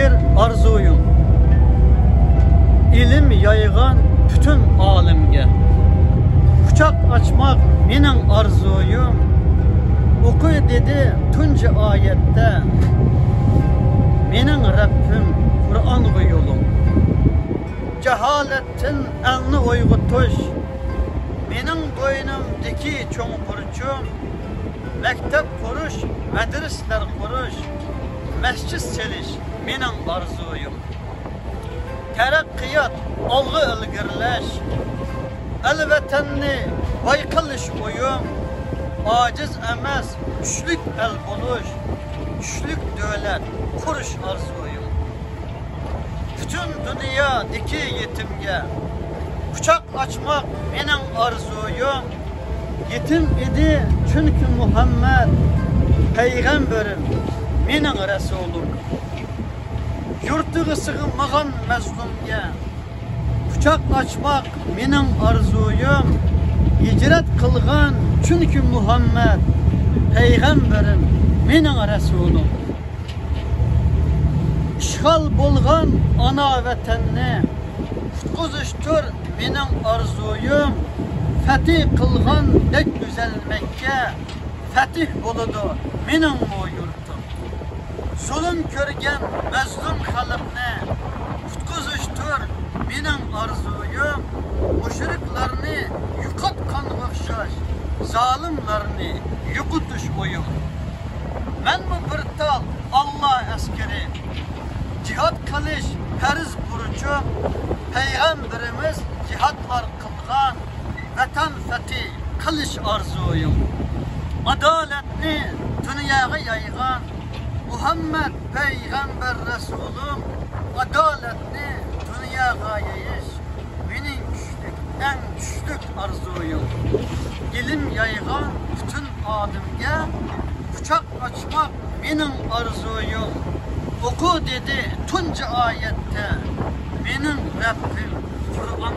bir arzuyum. İlim yaygan bütün alemge. Kucak açmak mening arzuyum. Oku dedi tunca ayette. Mening Rabbim Kur'an'ı yolum. Cehaletin elini oygutuş. Mening boynumdaki çoğun burçum. Mektep kuruş, medresler kuruş, mescid seliş mening arzuyum. Teraqqiyat, olg'u ilgirlash, el vatanni boy qilish o'yim, ojiz emas, kuchlik el bo'lish, kuchlik davlat qurish arzuyum. Bütün dunyodagi yetimga quchoq ochmoq mening arzuyum. Yetim idi çünkü Muhammed peygamberim, mening rasulum. Yurttığı sığınmağan mazlumga quchoq açmak mening arzuyum. Hicret kılgan çünkü Muhammed peygamberim, mening rasulum. İşgal bolgan ana vatanni qutquzishdir mening arzuyum. Fetih kılgan dek güzel Mekke, fetih boludu mening o yurtum. Zulüm körgen mazlum halkni qutquzishdir mening arzuyum. Müşriklarni yuqotgan o'xshash, zolimlarni yo'qotish o'yim. Men bu bir tal Allah askeri, jihad qilish farz burchum. Peygamberimiz jihadlar qilgan, vatan fethi kılış arzuyum. Adaletni dünyaya yaygan Muhammed peygamber Resulüm. Adaletni dünyaya yayish mening en güçlük arzuyum. İlim yaygan bütün alemge quchoq açmak mening arzuyum. Oku dedi tunca ayette mening Rabbim Kur'an